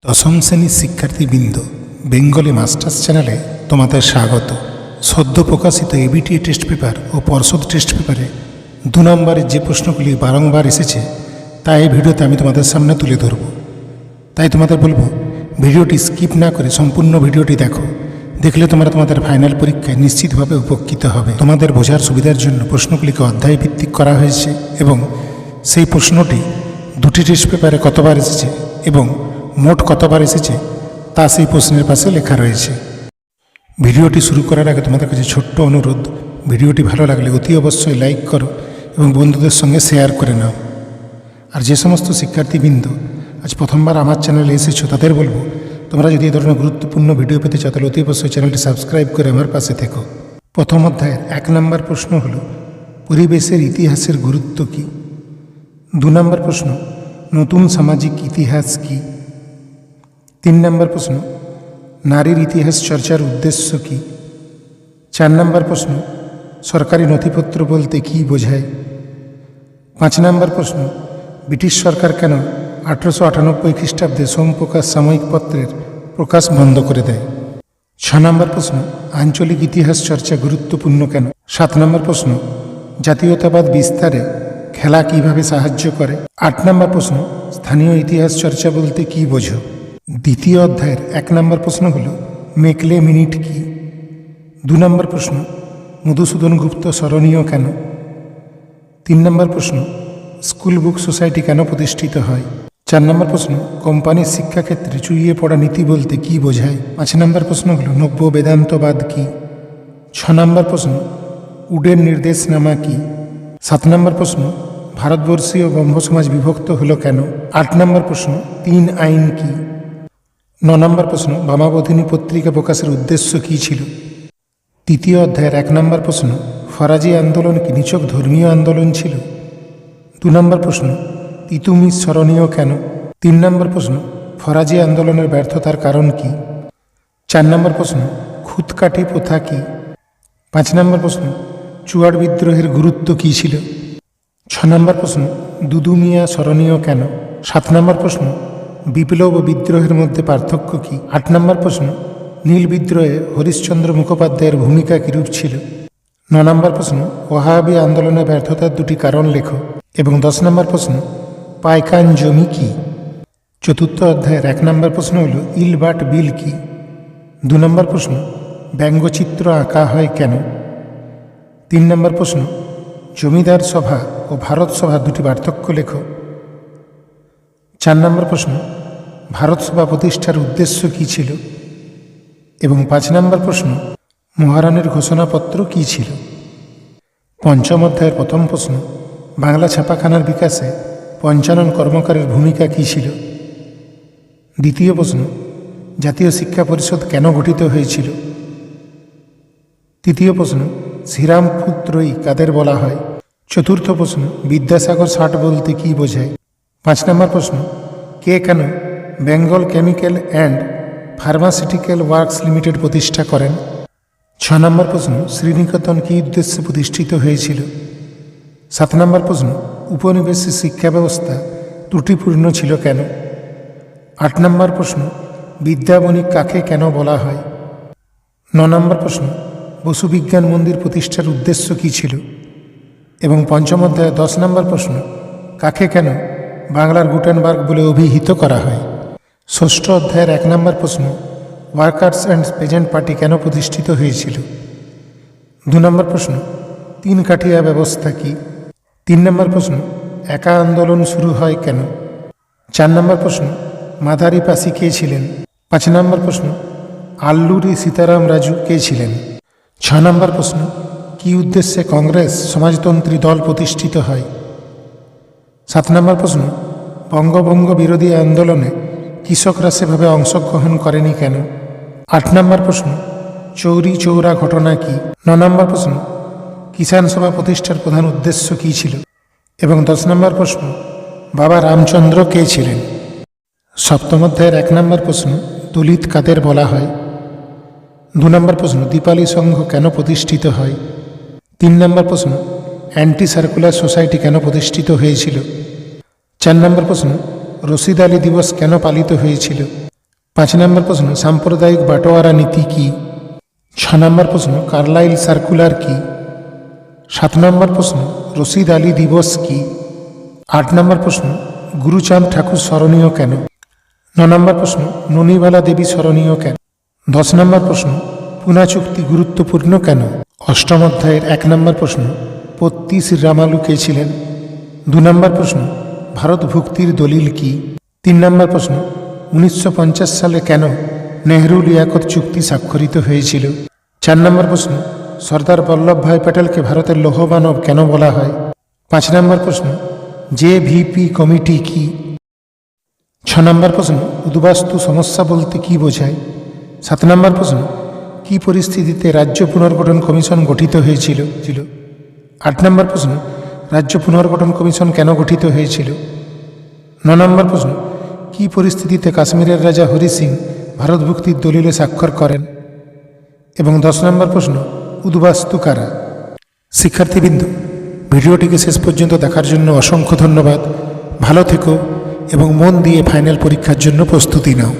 দশম শ্রেণীর শিক্ষার্থীবৃন্দ, বেঙ্গলি মাস্টার্স চ্যানেলে তোমাদের স্বাগত। সদ্য প্রকাশিত এবিটি টেস্ট পেপার ও পর্ষদ টেস্ট পেপারে 2 নম্বরের যে প্রশ্নগুলি বারংবার এসেছে তা এই ভিডিওতে আমি তোমাদের সামনে তুলে ধরব। তাই তোমাদের বলবো, ভিডিওটি স্কিপ না করে সম্পূর্ণ ভিডিওটি দেখো। দেখলে তোমরা তোমাদের ফাইনাল পরীক্ষায় নিশ্চিতভাবে উপকৃত হবে। তোমাদের বোঝার সুবিধার জন্য প্রশ্নগুলিকে অধ্যায়ভিত্তিক করা হয়েছে এবং সেই প্রশ্নটি 2টি টেস্ট পেপারে কতবার এসেছে এবং মোট কতবার এসেছে তা সেই প্রশ্নের পাশে লেখা রয়েছে। ভিডিওটি শুরু করার আগে তোমাদের কাছে ছোট্ট অনুরোধ, ভিডিওটি ভালো লাগলে অতি অবশ্যই লাইক করো এবং বন্ধুদের সঙ্গে শেয়ার করে নাও। আর যে সমস্ত শিক্ষার্থীবৃন্দ আজ প্রথমবার আমার চ্যানেলে এসেছো তাদের বলবো, তোমরা যদি এই ধরনের গুরুত্বপূর্ণ ভিডিও পেতে চাও তাহলে অতি অবশ্যই চ্যানেলটি সাবস্ক্রাইব করে আমার পাশে থেকো। প্রথম অধ্যায়ের 1 নম্বর প্রশ্ন হল পরিবেশের ইতিহাসের গুরুত্ব কী। 2 নম্বর প্রশ্ন, নতুন সামাজিক ইতিহাস কী। 3 নম্বর প্রশ্ন, নারীর ইতিহাস চর্চার উদ্দেশ্য কী। 4 নম্বর প্রশ্ন, সরকারি নথিপত্র বলতে কী বোঝায়। 5 নম্বর প্রশ্ন, ব্রিটিশ সরকার কেন 1898 খ্রিস্টাব্দে সোমপ্রকাশ সাময়িক পত্রের প্রকাশ বন্ধ করে দেয়। 6 নম্বর প্রশ্ন, আঞ্চলিক ইতিহাস চর্চা গুরুত্বপূর্ণ কেন। 7 নম্বর প্রশ্ন, জাতীয়তাবাদ বিস্তারে খেলা কিভাবে সাহায্য করে। 8 নম্বর প্রশ্ন, স্থানীয় ইতিহাস চর্চা বলতে কী বোঝো। দ্বিতীয় অধ্যায়ের 1 নম্বর প্রশ্ন হল মেকলে মিনিট কী। 2 নম্বর প্রশ্ন, মধুসূদন গুপ্ত স্মরণীয় কেন। 3 নম্বর প্রশ্ন, স্কুল বুক সোসাইটি কেন প্রতিষ্ঠিত হয়। 4 নম্বর প্রশ্ন, কোম্পানির শিক্ষাক্ষেত্রে চুইয়ে পড়া নীতি বলতে কী বোঝায়। 5 নম্বর প্রশ্ন হল নব্য বেদান্তবাদ কী। 6 নম্বর প্রশ্ন, উডের নির্দেশনামা কী। 7 নম্বর প্রশ্ন, ভারতবর্ষীয় ব্রহ্ম সমাজ বিভক্ত হলো কেন। 8 নম্বর প্রশ্ন, 3 আইন কী। 9 নম্বর প্রশ্ন, বামাবোধিনী পত্রিকা প্রকাশের উদ্দেশ্য কী ছিল। তৃতীয় অধ্যায়ের 1 নম্বর প্রশ্ন, ফরাজি আন্দোলন কি নিছক ধর্মীয় আন্দোলন ছিল। 2 নম্বর প্রশ্ন, তিতুমির স্মরণীয় কেন। 3 নম্বর প্রশ্ন, ফরাজি আন্দোলনের ব্যর্থতার কারণ কি। 4 নম্বর প্রশ্ন, খুদকাঠি প্রথা কী। 5 নম্বর প্রশ্ন, চুয়াড় বিদ্রোহের গুরুত্ব কী ছিল। 6 নম্বর প্রশ্ন, দুদু মিয়া স্মরণীয় কেন। 7 নম্বর প্রশ্ন, বিপ্লব ও বিদ্রোহের মধ্যে পার্থক্য কী। 8 নম্বর প্রশ্ন, নীল বিদ্রোহে হরিশ্চন্দ্র মুখোপাধ্যায়ের ভূমিকা কীরূপ ছিল। 9 নম্বর প্রশ্ন, ওয়াহাবি আন্দোলনের ব্যর্থতার 2টি কারণ লেখো। এবং 10 নম্বর প্রশ্ন, পাইকান জমি কী। চতুর্থ অধ্যায়ের 1 নম্বর প্রশ্ন হল ইলবার্ট বিল কী। 2 নম্বর প্রশ্ন, ব্যঙ্গচিত্র আঁকা হয় কেন। 3 নম্বর প্রশ্ন, জমিদার সভা ও ভারত সভা 2টি পার্থক্য লেখো। 4 নম্বর প্রশ্ন, ভারত সভা প্রতিষ্ঠার উদ্দেশ্য কী ছিল। এবং 5 নম্বর প্রশ্ন, মহারানীর ঘোষণাপত্র কী ছিল। পঞ্চম অধ্যায়ের প্রথম প্রশ্ন, বাংলা ছাপাখানার বিকাশে পঞ্চানন কর্মকারের ভূমিকা কী ছিল। দ্বিতীয় প্রশ্ন, জাতীয় শিক্ষা পরিষদ কেন গঠিত হয়েছিল। তৃতীয় প্রশ্ন, শ্রীরামপুত্রই কাদের বলা হয়। চতুর্থ প্রশ্ন, বিদ্যাসাগর ষাট বলতে কী বোঝায়। 5 নম্বর প্রশ্ন, কে কেন Bengal chemical and pharmaceutical works limited প্রতিষ্ঠা করেন। 6 নম্বর প্রশ্ন, শ্রীনিকেতন কী উদ্দেশ্যে প্রতিষ্ঠিত হয়েছিল। 7 নম্বর প্রশ্ন, উপনিবেশিক শিক্ষা ব্যবস্থা ত্রুটিপূর্ণ ছিল কেন। 8 নম্বর প্রশ্ন, বিদ্যাবণিক কাকে কেন বলা হয়। 9 নম্বর প্রশ্ন, বসু বিজ্ঞান মন্দির প্রতিষ্ঠার উদ্দেশ্য কী ছিল। এবং পঞ্চম অধ্যায়ে 10 নম্বর প্রশ্ন, কাকে কেন বাংলার গুটেনবার্গ বলে অভিহিত করা হয়। ষষ্ঠ অধ্যায়ের 1 নম্বর প্রশ্ন, ওয়ার্কার্স অ্যান্ড পেজেন্ট পার্টি কেন প্রতিষ্ঠিত হয়েছিল। 2 নম্বর প্রশ্ন, 3 কাঠিয়া ব্যবস্থা কী। 3 নম্বর প্রশ্ন, একা আন্দোলন শুরু হয় কেন। 4 নম্বর প্রশ্ন, মাদারি পাসি কে ছিলেন। 5 নম্বর প্রশ্ন, আল্লুরি সীতারাম রাজু কে ছিলেন। 6 নম্বর প্রশ্ন, কী উদ্দেশ্যে কংগ্রেস সমাজতন্ত্রী দল প্রতিষ্ঠিত হয়। 7 নম্বর প্রশ্ন, বঙ্গভঙ্গ বিরোধী আন্দোলনে কৃষকরা সেভাবে অংশগ্রহণ করেনি কেন। 8 নম্বর প্রশ্ন, চৌরি চৌরা ঘটনা কী। 9 নম্বর প্রশ্ন, কিষাণ সভা প্রতিষ্ঠার প্রধান উদ্দেশ্য কী ছিল। এবং 10 নম্বর প্রশ্ন, বাবা রামচন্দ্র কে ছিলেন। সপ্তম অধ্যায়ের 1 নম্বর প্রশ্ন, দলিত কাদের বলা হয়। 2 নম্বর প্রশ্ন, দীপালি সংঘ কেন প্রতিষ্ঠিত হয়। 3 নম্বর প্রশ্ন, অ্যান্টি সার্কুলার সোসাইটি কেন প্রতিষ্ঠিত হয়েছিল। 4 নম্বর প্রশ্ন, রশিদ আলী দিবস কেন পালিত হয়েছিল। 5 নম্বর প্রশ্ন সাম্প্রদায়িক বাটোয়ারা নীতি কি? 6 নম্বর প্রশ্ন কার্লাইল সার্কুলার কি? 7 নম্বর প্রশ্ন রশিদ আলী দিবস কি? 8 নম্বর প্রশ্ন গুরুচাঁদ ঠাকুর স্মরণীয় কেন? 9 নম্বর প্রশ্ন ননিবালা দেবী স্মরণীয় কেন? 10 নম্বর প্রশ্ন পুনা চুক্তি গুরুত্বপূর্ণ কেন? 8ম অধ্যায়ের 1 নম্বর প্রশ্ন পত্তি শ্রীরামালু কে ছিলেন? 2 নম্বর প্রশ্ন ভারত ভুক্তির দলিল কি? 3 নম্বর প্রশ্ন 1950 সালে কেন নেহরু লিয়াকত চুক্তি স্বাক্ষরিত হয়েছিল? 4 নম্বর প্রশ্ন সর্দার বল্লভভাই প্যাটেলকে ভারতের লৌহমানব কেন বলা হয়? 5 নম্বর প্রশ্ন জেভিপি কমিটি কি? 6 নম্বর প্রশ্ন উদ্বাস্তু সমস্যা বলতে কি বোঝায়? 7 নম্বর প্রশ্ন কি পরিস্থিতিতে রাজ্য পুনর্গঠন কমিশন গঠিত হয়েছিল? 8 নম্বর প্রশ্ন রাজ্য পুনর্গঠন কমিশন কেন গঠিত হয়েছিল? 9 নম্বর প্রশ্ন কি পরিস্থিতিতে কাশ্মীরের রাজা হরি সিং ভারত ভুক্তির দলিলে স্বাক্ষর করেন? এবং 10 নম্বর প্রশ্ন উদ্বাস্তু কারা? শিক্ষার্থীবৃন্দ, ভিডিওটিকে শেষ পর্যন্ত দেখার জন্য অসংখ্য ধন্যবাদ। ভালো থেকো এবং মন দিয়ে ফাইনাল পরীক্ষার জন্য প্রস্তুতি নাও।